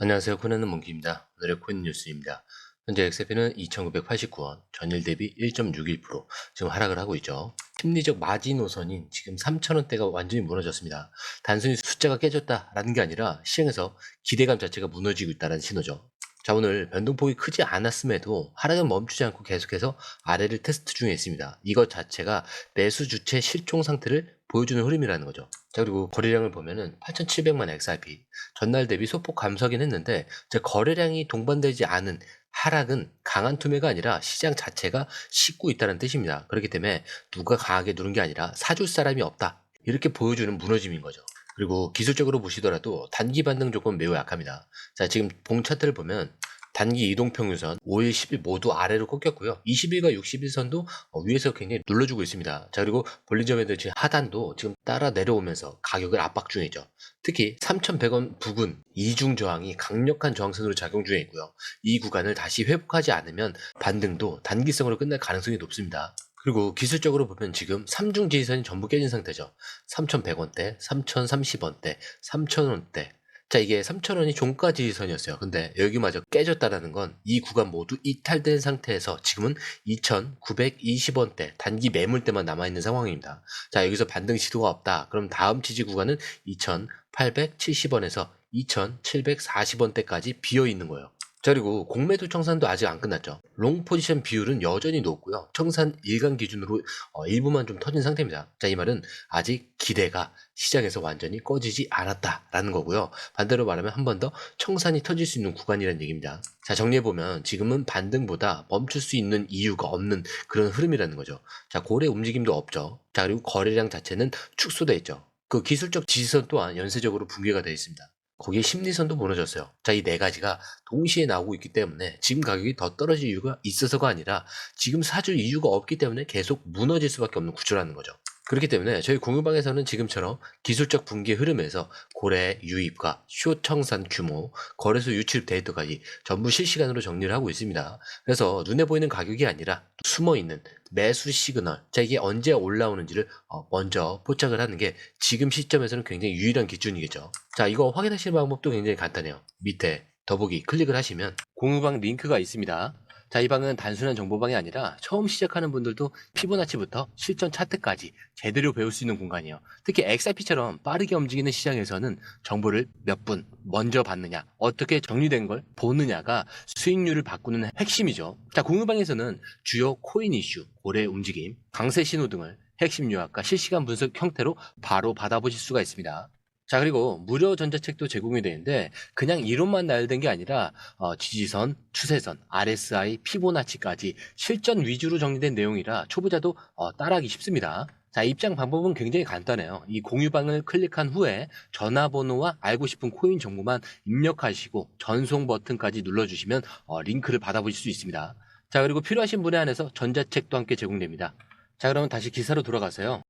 안녕하세요. 코난는 몽키입니다. 오늘의 코인 뉴스입니다. 현재 XRP는 2,989원, 전일 대비 1.61% 지금 하락을 하고 있죠. 심리적 마지노선인 지금 3,000원대가 완전히 무너졌습니다. 단순히 숫자가 깨졌다라는 게 아니라 시장에서 기대감 자체가 무너지고 있다는 신호죠. 자, 오늘 변동폭이 크지 않았음에도 하락은 멈추지 않고 계속해서 아래를 테스트 중에 있습니다. 이것 자체가 매수 주체 실종 상태를 보여주는 흐름이라는 거죠. 자, 그리고 거래량을 보면은 8,700만 XRP, 전날 대비 소폭 감소하긴 했는데 거래량이 동반되지 않은 하락은 강한 투매가 아니라 시장 자체가 식고 있다는 뜻입니다. 그렇기 때문에 누가 강하게 누른 게 아니라 사줄 사람이 없다, 이렇게 보여주는 무너짐인 거죠. 그리고 기술적으로 보시더라도 단기 반등 조건 매우 약합니다. 자, 지금 봉 차트를 보면 단기 이동평균선 5일, 10일 모두 아래로 꺾였고요. 20일과 60일선도 위에서 굉장히 눌러주고 있습니다. 자, 그리고 볼린저 밴드 하단도 지금 따라 내려오면서 가격을 압박 중이죠. 특히 3,100원 부근 이중 저항이 강력한 저항선으로 작용 중에 있고요. 이 구간을 다시 회복하지 않으면 반등도 단기성으로 끝날 가능성이 높습니다. 그리고 기술적으로 보면 지금 3중 지지선이 전부 깨진 상태죠. 3,100원대, 3,030원대, 3,000원대. 자, 이게 3,000원이 종가 지지선이었어요. 근데 여기마저 깨졌다라는 건 이 구간 모두 이탈된 상태에서 지금은 2,920원대 단기 매물대만 남아있는 상황입니다. 자, 여기서 반등 시도가 없다, 그럼 다음 지지 구간은 2,870원에서 2,740원대까지 비어있는 거예요. 자, 그리고 공매도 청산도 아직 안 끝났죠. 롱 포지션 비율은 여전히 높고요. 청산 일간 기준으로 일부만 좀 터진 상태입니다. 자, 이 말은 아직 기대가 시장에서 완전히 꺼지지 않았다라는 거고요. 반대로 말하면 한 번 더 청산이 터질 수 있는 구간이라는 얘기입니다. 자, 정리해보면 지금은 반등보다 멈출 수 있는 이유가 없는 그런 흐름이라는 거죠. 자, 고래 움직임도 없죠. 자, 그리고 거래량 자체는 축소돼 있죠. 그 기술적 지지선 또한 연쇄적으로 붕괴가 되어 있습니다. 거기에 심리선도 무너졌어요. 자, 이 네 가지가 동시에 나오고 있기 때문에 지금 가격이 더 떨어질 이유가 있어서가 아니라 지금 사줄 이유가 없기 때문에 계속 무너질 수밖에 없는 구조라는 거죠. 그렇기 때문에 저희 공유방에서는 지금처럼 기술적 붕괴 흐름에서 고래 유입과 쇼 청산 규모, 거래소 유출 데이터까지 전부 실시간으로 정리를 하고 있습니다. 그래서 눈에 보이는 가격이 아니라 숨어있는 매수 시그널, 자, 이게 언제 올라오는지를 먼저 포착을 하는 게 지금 시점에서는 굉장히 유일한 기준이겠죠. 자, 이거 확인하시는 방법도 굉장히 간단해요. 밑에 더보기 클릭을 하시면 공유방 링크가 있습니다. 자, 이 방은 단순한 정보방이 아니라 처음 시작하는 분들도 피보나치부터 실전 차트까지 제대로 배울 수 있는 공간이에요. 특히 XRP처럼 빠르게 움직이는 시장에서는 정보를 몇 분 먼저 받느냐, 어떻게 정리된 걸 보느냐가 수익률을 바꾸는 핵심이죠. 자, 공유방에서는 주요 코인 이슈, 고래 움직임, 강세 신호 등을 핵심 요약과 실시간 분석 형태로 바로 받아보실 수가 있습니다. 자, 그리고 무료 전자책도 제공이 되는데 그냥 이론만 나열된 게 아니라 지지선, 추세선, RSI, 피보나치까지 실전 위주로 정리된 내용이라 초보자도 따라하기 쉽습니다. 자, 입장 방법은 굉장히 간단해요. 이 공유방을 클릭한 후에 전화번호와 알고 싶은 코인 정보만 입력하시고 전송 버튼까지 눌러주시면 링크를 받아보실 수 있습니다. 자, 그리고 필요하신 분에 한해서 전자책도 함께 제공됩니다. 자, 그럼 다시 기사로 돌아가서요.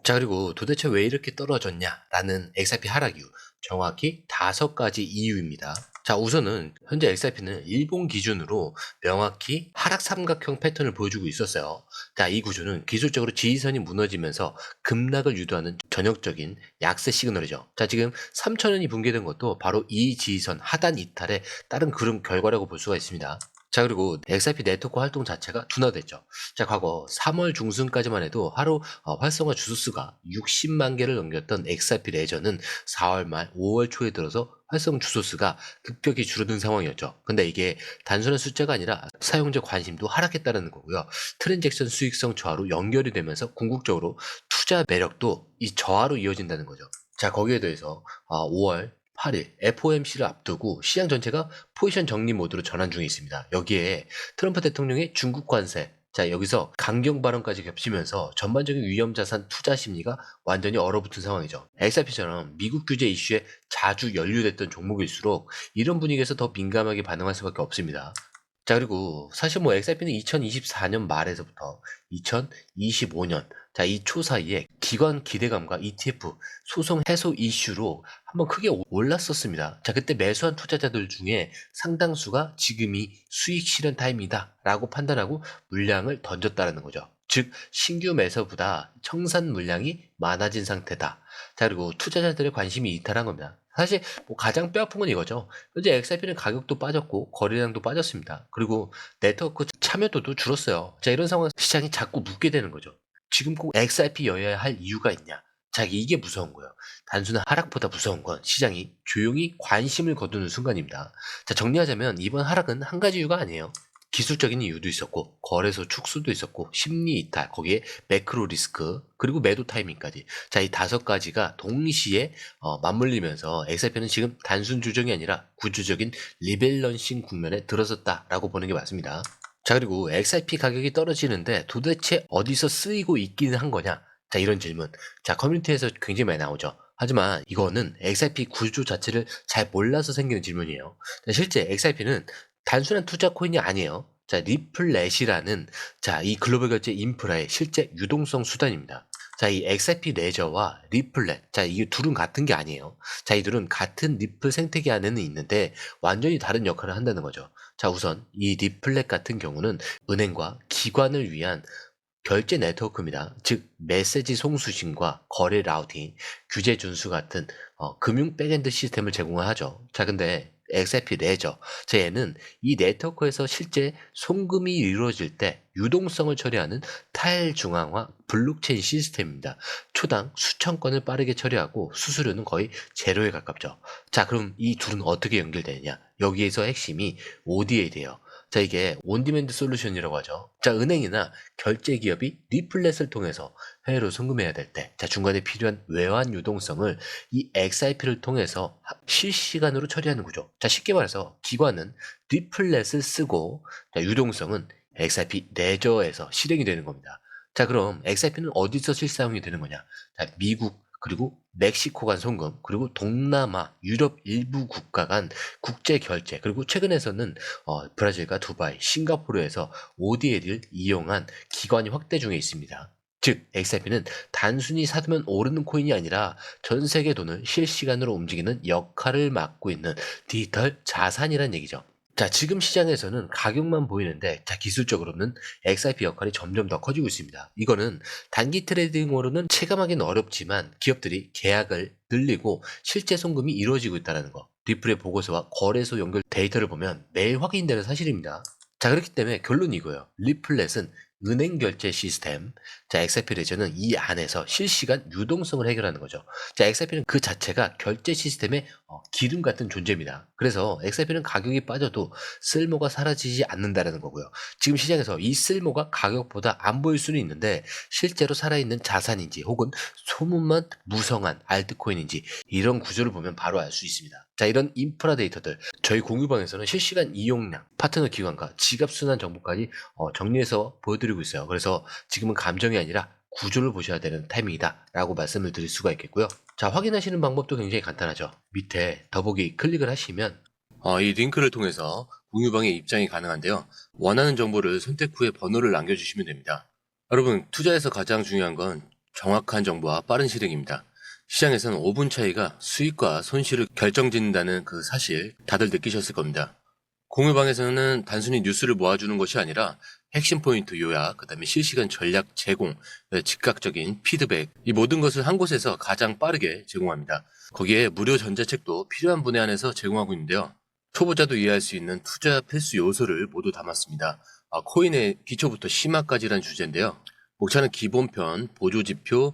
자, 그리고 도대체 왜 이렇게 떨어졌냐라는 XRP 하락 이유, 정확히 5가지 이유입니다. 자, 우선은 현재 XRP는 일본 기준으로 명확히 하락 삼각형 패턴을 보여주고 있었어요. 자, 이 구조는 기술적으로 지지선이 무너지면서 급락을 유도하는 전형적인 약세 시그널이죠. 자, 지금 3,000원이 붕괴된 것도 바로 이 지지선 하단 이탈에 따른 그런 결과라고 볼 수가 있습니다. 자, 그리고 XRP 네트워크 활동 자체가 둔화됐죠. 자, 과거 3월 중순까지만 해도 하루 활성화 주소수가 60만 개를 넘겼던 XRP 레저는 4월 말 5월 초에 들어서 활성 주소수가 급격히 줄어든 상황이었죠. 근데 이게 단순한 숫자가 아니라 사용자 관심도 하락했다는 거고요. 트랜잭션 수익성 저하로 연결이 되면서 궁극적으로 투자 매력도 이 저하로 이어진다는 거죠. 자, 거기에 대해서 5월 8일 FOMC를 앞두고 시장 전체가 포지션 정리 모드로 전환 중에 있습니다. 여기에 트럼프 대통령의 중국 관세, 자, 여기서 강경 발언까지 겹치면서 전반적인 위험 자산 투자 심리가 완전히 얼어붙은 상황이죠. XRP처럼 미국 규제 이슈에 자주 연루됐던 종목일수록 이런 분위기에서 더 민감하게 반응할 수밖에 없습니다. 자, 그리고 사실 XRP는 2024년 말에서부터 2025년, 자, 이 초 사이에 기관 기대감과 ETF 소송 해소 이슈로 한번 크게 올랐었습니다. 자, 그때 매수한 투자자들 중에 상당수가 지금이 수익 실현 타임이다 라고 판단하고 물량을 던졌다는 거죠. 즉, 신규 매수보다 청산 물량이 많아진 상태다. 자, 그리고 투자자들의 관심이 이탈한 겁니다. 사실 뭐 가장 뼈아픈 건 이거죠. 현재 XRP는 가격도 빠졌고 거래량도 빠졌습니다. 그리고 네트워크 참여도도 줄었어요. 자, 이런 상황에서 시장이 자꾸 묻게 되는 거죠. 지금 꼭 XRP여야 할 이유가 있냐? 자, 이게 무서운 거예요. 단순한 하락보다 무서운 건 시장이 조용히 관심을 거두는 순간입니다. 자, 정리하자면 이번 하락은 한 가지 이유가 아니에요. 기술적인 이유도 있었고, 거래소 축소도 있었고, 심리 이탈, 거기에 매크로 리스크, 그리고 매도 타이밍까지. 자, 이 5가지가 동시에 맞물리면서 XRP는 지금 단순 조정이 아니라 구조적인 리밸런싱 국면에 들어섰다라고 보는 게 맞습니다. 자, 그리고 XRP 가격이 떨어지는데 도대체 어디서 쓰이고 있기는 한 거냐? 자, 이런 질문. 자, 커뮤니티에서 굉장히 많이 나오죠. 하지만 이거는 XRP 구조 자체를 잘 몰라서 생기는 질문이에요. 자, 실제 XRP는 단순한 투자 코인이 아니에요. 자, 리플렛이라는 이 글로벌 결제 인프라의 실제 유동성 수단입니다. 자, 이 XRP 레저와 리플렛. 자, 이 둘은 같은 게 아니에요. 자, 이 둘은 같은 리플 생태계 안에는 있는데 완전히 다른 역할을 한다는 거죠. 자, 우선 이 리플렛 같은 경우는 은행과 기관을 위한 결제 네트워크입니다. 즉 메시지 송수신과 거래 라우팅, 규제 준수 같은 금융 백엔드 시스템을 제공하죠. 자, 근데 XRP 레저, 얘는 이 네트워크에서 실제 송금이 이루어질 때 유동성을 처리하는 탈중앙화 블록체인 시스템입니다. 초당 수천 건을 빠르게 처리하고 수수료는 거의 제로에 가깝죠. 자, 그럼 이 둘은 어떻게 연결되느냐? 여기에서 핵심이 ODA돼요. 자, 이게 온디맨드 솔루션이라고 하죠. 자, 은행이나 결제 기업이 리플렛을 통해서 해외로 송금해야 될 때, 자, 중간에 필요한 외환 유동성을 이 XRP를 통해서 실시간으로 처리하는 구조. 자, 쉽게 말해서 기관은 리플렛을 쓰고, 자, 유동성은 XRP 레저에서 실행이 되는 겁니다. 자, 그럼 XRP는 어디서 실사용이 되는 거냐? 자, 미국, 그리고 멕시코 간 송금, 그리고 동남아, 유럽 일부 국가 간 국제 결제, 그리고 최근에서는 브라질과 두바이, 싱가포르에서 ODL을 이용한 기관이 확대 중에 있습니다. 즉, XRP는 단순히 사두면 오르는 코인이 아니라 전 세계 돈을 실시간으로 움직이는 역할을 맡고 있는 디지털 자산이란 얘기죠. 자, 지금 시장에서는 가격만 보이는데, 자, 기술적으로는 XRP 역할이 점점 더 커지고 있습니다. 이거는 단기 트레이딩으로는 체감하기는 어렵지만 기업들이 계약을 늘리고 실제 송금이 이루어지고 있다는 거. 리플의 보고서와 거래소 연결 데이터를 보면 매일 확인되는 사실입니다. 자, 그렇기 때문에 결론이 이거예요. 리플렛은 은행 결제 시스템, 자, XRP 레저는 이 안에서 실시간 유동성을 해결하는 거죠. 자, XRP는 그 자체가 결제 시스템의 기름 같은 존재입니다. 그래서 XRP는 가격이 빠져도 쓸모가 사라지지 않는다는 거고요. 지금 시장에서 이 쓸모가 가격보다 안 보일 수는 있는데 실제로 살아있는 자산인지 혹은 소문만 무성한 알트코인인지 이런 구조를 보면 바로 알 수 있습니다. 자, 이런 인프라 데이터들 저희 공유방에서는 실시간 이용량, 파트너 기관과 지갑 순환 정보까지 정리해서 보여드리고 있어요. 그래서 지금은 감정이 아니라 구조를 보셔야 되는 타이밍이다 라고 말씀을 드릴 수가 있겠고요. 자, 확인하시는 방법도 굉장히 간단하죠. 밑에 더보기 클릭을 하시면 이 링크를 통해서 공유방에 입장이 가능한데요. 원하는 정보를 선택 후에 번호를 남겨주시면 됩니다. 여러분, 투자에서 가장 중요한 건 정확한 정보와 빠른 실행입니다. 시장에서는 5분 차이가 수익과 손실을 결정짓는다는 그 사실 다들 느끼셨을 겁니다. 공유방에서는 단순히 뉴스를 모아주는 것이 아니라 핵심 포인트 요약, 그 다음에 실시간 전략 제공, 즉각적인 피드백, 이 모든 것을 한 곳에서 가장 빠르게 제공합니다. 거기에 무료 전자책도 필요한 분야 안에서 제공하고 있는데요. 초보자도 이해할 수 있는 투자 필수 요소를 모두 담았습니다. 코인의 기초부터 심화까지란 주제인데요. 목차는 기본편, 보조지표,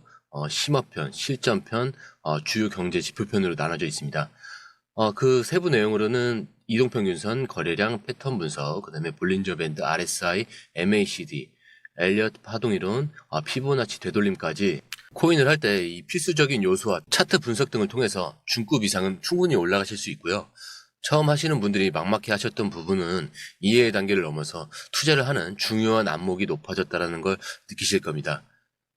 심화편, 실전편, 주요 경제 지표편으로 나눠져 있습니다. 그 세부 내용으로는 이동평균선, 거래량, 패턴 분석, 그 다음에 볼린저 밴드, RSI, MACD, 엘리어트 파동이론, 피보나치 되돌림까지 코인을 할 때 이 필수적인 요소와 차트 분석 등을 통해서 중급 이상은 충분히 올라가실 수 있고요. 처음 하시는 분들이 막막해 하셨던 부분은 이해의 단계를 넘어서 투자를 하는 중요한 안목이 높아졌다는 걸 느끼실 겁니다.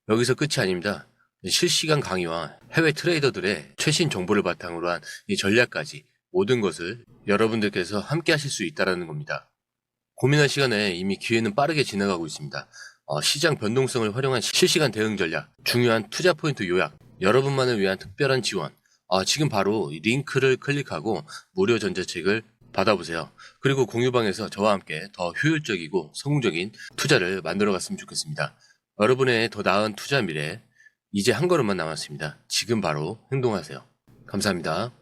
여기서 끝이 아닙니다. 실시간 강의와 해외 트레이더들의 최신 정보를 바탕으로 한 이 전략까지 모든 것을 여러분들께서 함께 하실 수 있다는 겁니다. 고민할 시간에 이미 기회는 빠르게 지나가고 있습니다. 시장 변동성을 활용한 실시간 대응 전략, 중요한 투자 포인트 요약, 여러분만을 위한 특별한 지원, 지금 바로 이 링크를 클릭하고 무료 전자책을 받아보세요. 그리고 공유방에서 저와 함께 더 효율적이고 성공적인 투자를 만들어 갔으면 좋겠습니다. 여러분의 더 나은 투자 미래, 이제 한 걸음만 남았습니다. 지금 바로 행동하세요. 감사합니다.